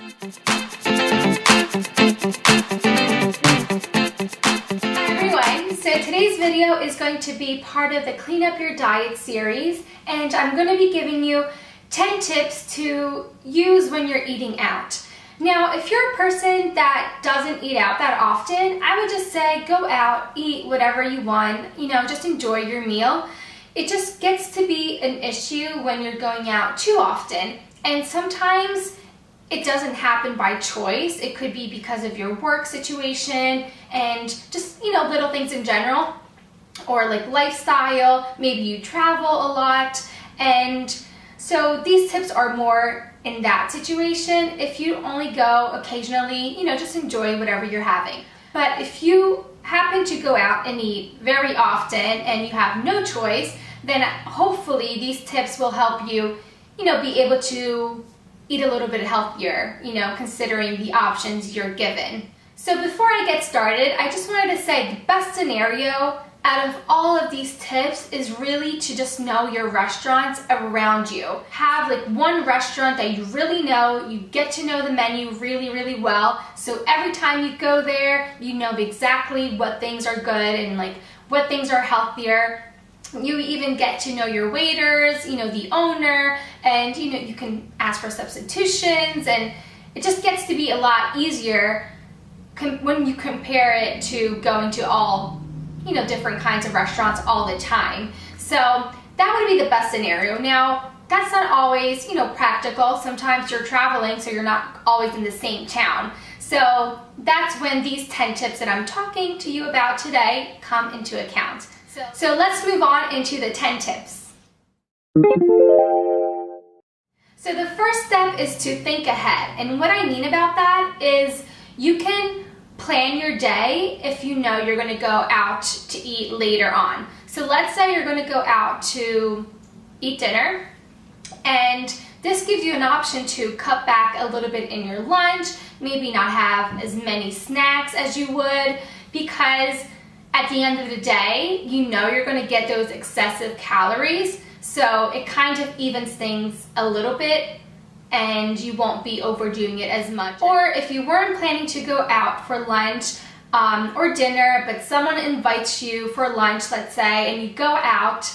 everyone, so today's video is going to be part of the Clean Up Your Diet series, and I'm going to be giving you 10 tips to use when you're eating out. Now, if you're a person that doesn't eat out that often, I would just say go out, eat whatever you want, just enjoy your meal. It just gets to be an issue when you're going out too often, and sometimes it doesn't happen by choice. It could be because of your work situation and just, little things in general, or like lifestyle. Maybe you travel a lot, and so these tips are more in that situation. If you only go occasionally, just enjoy whatever you're having. But if you happen to go out and eat very often and you have no choice, then hopefully these tips will help you, be able to eat a little bit healthier, considering the options you're given. So before I get started, I just wanted to say the best scenario out of all of these tips is really to just know your restaurants around you. Have like one restaurant that you really know, you get to know the menu really, really well. So every time you go there, you know exactly what things are good and like what things are healthier. You even get to know your waiters, the owner, and you can ask for substitutions, and it just gets to be a lot easier when you compare it to going to all, different kinds of restaurants all the time. So that would be the best scenario. Now, that's not always, practical. Sometimes you're traveling, so you're not always in the same town. So that's when these 10 tips that I'm talking to you about today come into account. So let's move on into the 10 tips. So the first step is to think ahead. And what I mean about that is you can plan your day if you know you're going to go out to eat later on. So let's say you're going to go out to eat dinner, and this gives you an option to cut back a little bit in your lunch, maybe not have as many snacks as you would, because at the end of the day, you're going to get those excessive calories, so it kind of evens things a little bit and you won't be overdoing it as much. Or if you weren't planning to go out for lunch or dinner, but someone invites you for lunch, let's say, and you go out,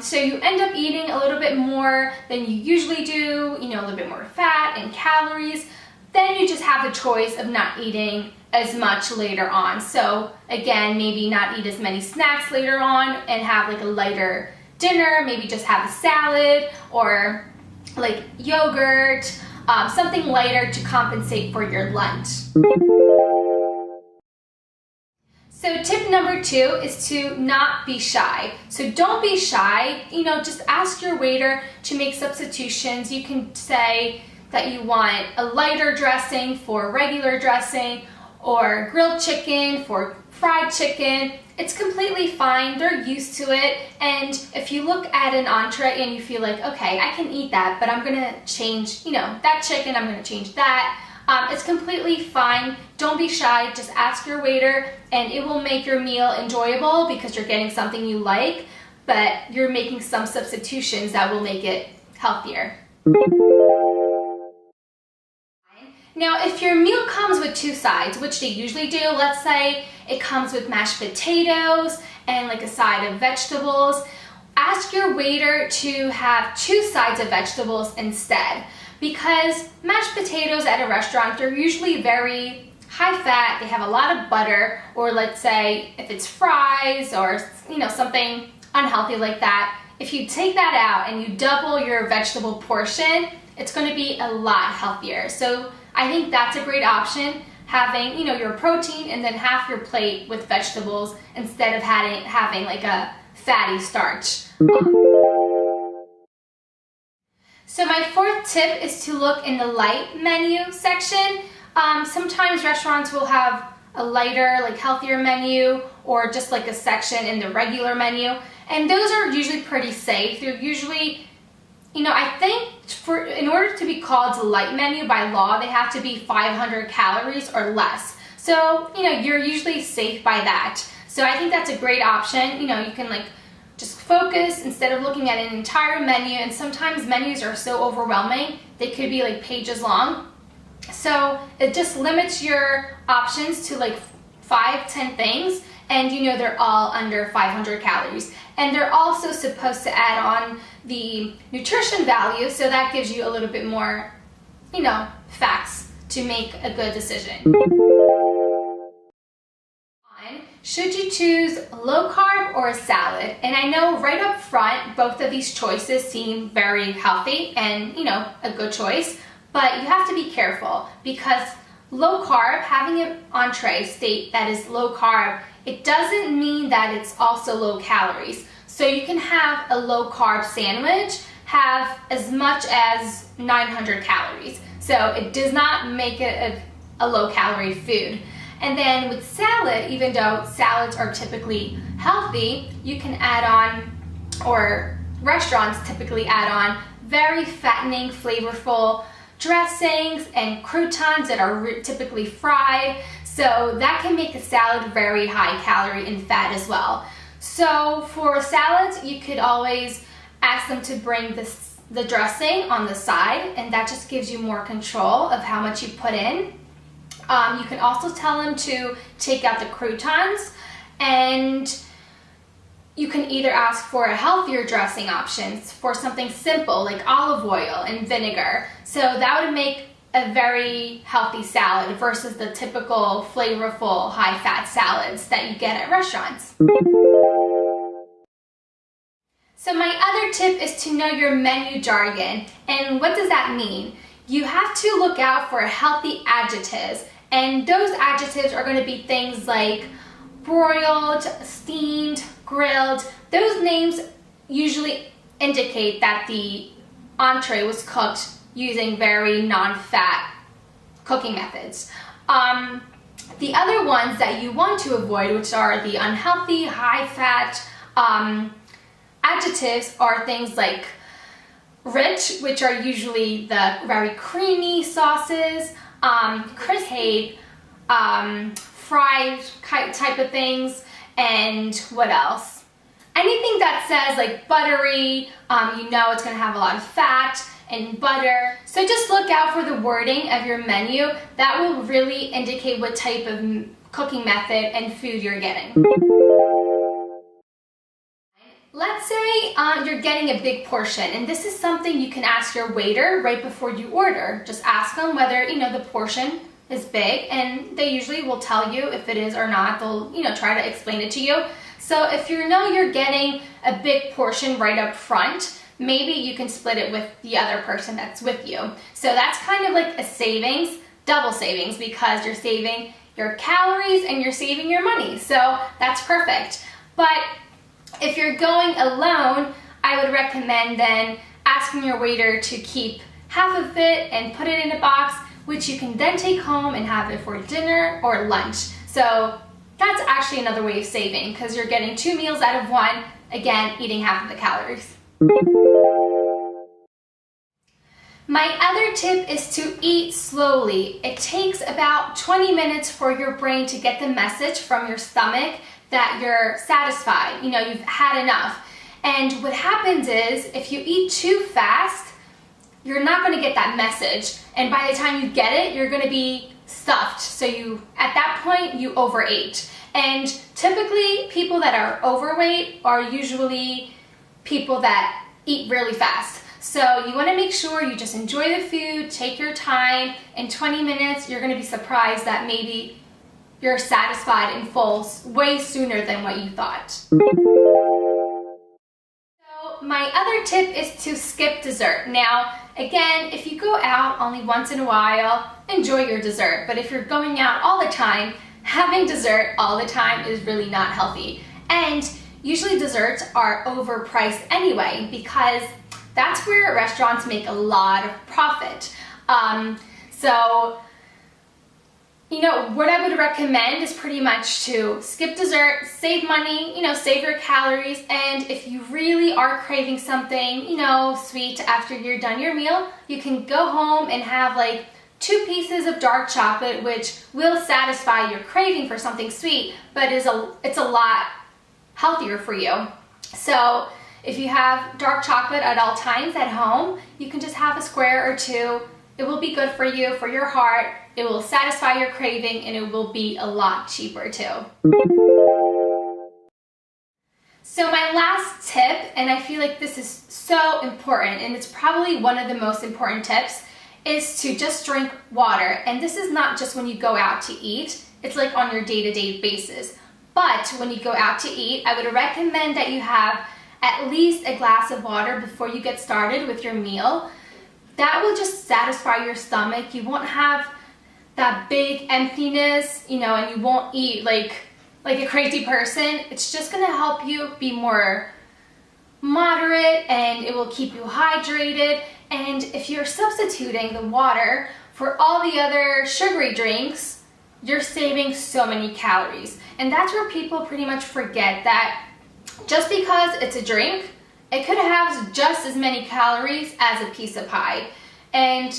so you end up eating a little bit more than you usually do, a little bit more fat and calories, then you just have the choice of not eating as much later on. So again, maybe not eat as many snacks later on and have like a lighter dinner, maybe just have a salad or like yogurt, something lighter to compensate for your lunch. So tip number 2 is to not be shy. So don't be shy, just ask your waiter to make substitutions. You can say that you want a lighter dressing for regular dressing, or grilled chicken for fried chicken. It's completely fine. They're used to it. And if you look at an entree and you feel like, okay, I can eat that, but I'm gonna change, that chicken, I'm gonna change that. It's completely fine. Don't be shy. Just ask your waiter, and it will make your meal enjoyable because you're getting something you like, but you're making some substitutions that will make it healthier. Now, if your meal comes with 2 sides, which they usually do, let's say it comes with mashed potatoes and like a side of vegetables, ask your waiter to have 2 sides of vegetables instead, because mashed potatoes at a restaurant, they're usually very high fat, they have a lot of butter, or let's say if it's fries or something unhealthy like that, if you take that out and you double your vegetable portion, it's going to be a lot healthier. So I think that's a great option, having your protein and then half your plate with vegetables instead of having like a fatty starch. So my 4th tip is to look in the light menu section. Sometimes restaurants will have a lighter, like healthier menu, or just like a section in the regular menu, and those are usually pretty safe. They're usually, I think in order to be called the light menu by law, they have to be 500 calories or less. So, you're usually safe by that. So I think that's a great option. You can like just focus instead of looking at an entire menu, and sometimes menus are so overwhelming, they could be like pages long. So it just limits your options to like 5-10 things, and you know they're all under 500 calories. And they're also supposed to add on the nutrition value, so that gives you a little bit more, you know, facts to make a good decision. Should you choose low carb or a salad? And I know right up front, both of these choices seem very healthy and, you know, a good choice, but you have to be careful because low carb, having an entree state that is low carb, it doesn't mean that it's also low calories. So you can have a low carb sandwich, have as much as 900 calories. So it does not make it a low calorie food. And then with salad, even though salads are typically healthy, you can add on, or restaurants typically add on, very fattening, flavorful dressings and croutons that are typically fried. So that can make a salad very high calorie and fat as well. So for salads, you could always ask them to bring the dressing on the side, and that just gives you more control of how much you put in. You can also tell them to take out the croutons, and you can either ask for a healthier dressing options for something simple like olive oil and vinegar. So that would make a very healthy salad versus the typical flavorful high-fat salads that you get at restaurants. So my other tip is to know your menu jargon. And what does that mean? You have to look out for healthy adjectives. And those adjectives are going to be things like broiled, steamed, grilled. Those names usually indicate that the entree was cooked using very non-fat cooking methods. The other ones that you want to avoid, which are the unhealthy, high-fat adjectives, are things like rich, which are usually the very creamy sauces, crispy, fried type of things, and what else? Anything that says like buttery, you know it's going to have a lot of fat and butter. So just look out for the wording of your menu. That will really indicate what type of cooking method and food you're getting. Let's say you're getting a big portion, and this is something you can ask your waiter right before you order. Just ask them whether, you know, the portion is big, and they usually will tell you if it is or not. They'll, you know, try to explain it to you. So if you know you're getting a big portion right up front, maybe you can split it with the other person that's with you. So that's kind of like a savings, double savings, because you're saving your calories and you're saving your money. So that's perfect. But if you're going alone, I would recommend then asking your waiter to keep half of it and put it in a box, which you can then take home and have it for dinner or lunch. So that's actually another way of saving, because you're getting 2 meals out of one, again, eating half of the calories. My other tip is to eat slowly. It takes about 20 minutes for your brain to get the message from your stomach that you're satisfied, you know, you've had enough. And what happens is, if you eat too fast, you're not going to get that message. And by the time you get it, you're going to be stuffed. So at that point, you overate. And typically, people that are overweight are usually people that eat really fast. So you want to make sure you just enjoy the food, take your time. In 20 minutes, you're going to be surprised that maybe you're satisfied and full way sooner than what you thought. So my other tip is to skip dessert. Now, again, if you go out only once in a while, enjoy your dessert. But if you're going out all the time, having dessert all the time is really not healthy. And usually desserts are overpriced anyway, because that's where restaurants make a lot of profit. So, you know, what I would recommend is pretty much to skip dessert, save money, you know, save your calories, and if you really are craving something, you know, sweet after you're done your meal, you can go home and have like 2 pieces of dark chocolate, which will satisfy your craving for something sweet, but it's a lot healthier for you. So if you have dark chocolate at all times at home, you can just have a square or 2 it will be good for you, for your heart, it will satisfy your craving, and it will be a lot cheaper too. So my last tip, and I feel like this is so important, and it's probably one of the most important tips, is to just drink water. And this is not just when you go out to eat, it's like on your day-to-day basis. But when you go out to eat, I would recommend that you have at least a glass of water before you get started with your meal. That will just satisfy your stomach. You won't have that big emptiness, and you won't eat like a crazy person. It's just gonna help you be more moderate, and it will keep you hydrated. And if you're substituting the water for all the other sugary drinks, you're saving so many calories. And that's where people pretty much forget that just because it's a drink, it could have just as many calories as a piece of pie. And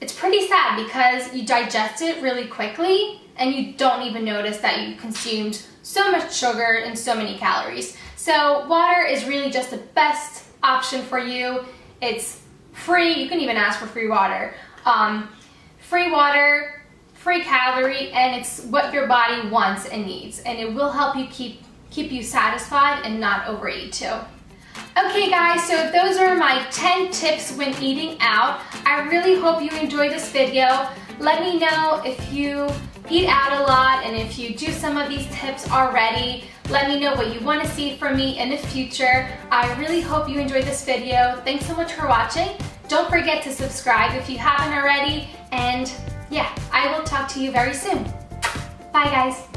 it's pretty sad because you digest it really quickly and you don't even notice that you consumed so much sugar and so many calories. So water is really just the best option for you. It's free. You can even ask for free water. Free water, free calorie, and it's what your body wants and needs. And it will help you keep you satisfied and not overeat too. Okay guys, so those are my 10 tips when eating out. I really hope you enjoyed this video. Let me know if you eat out a lot and if you do some of these tips already. Let me know what you want to see from me in the future. I really hope you enjoyed this video. Thanks so much for watching. Don't forget to subscribe if you haven't already. And yeah, I will talk to you very soon. Bye guys.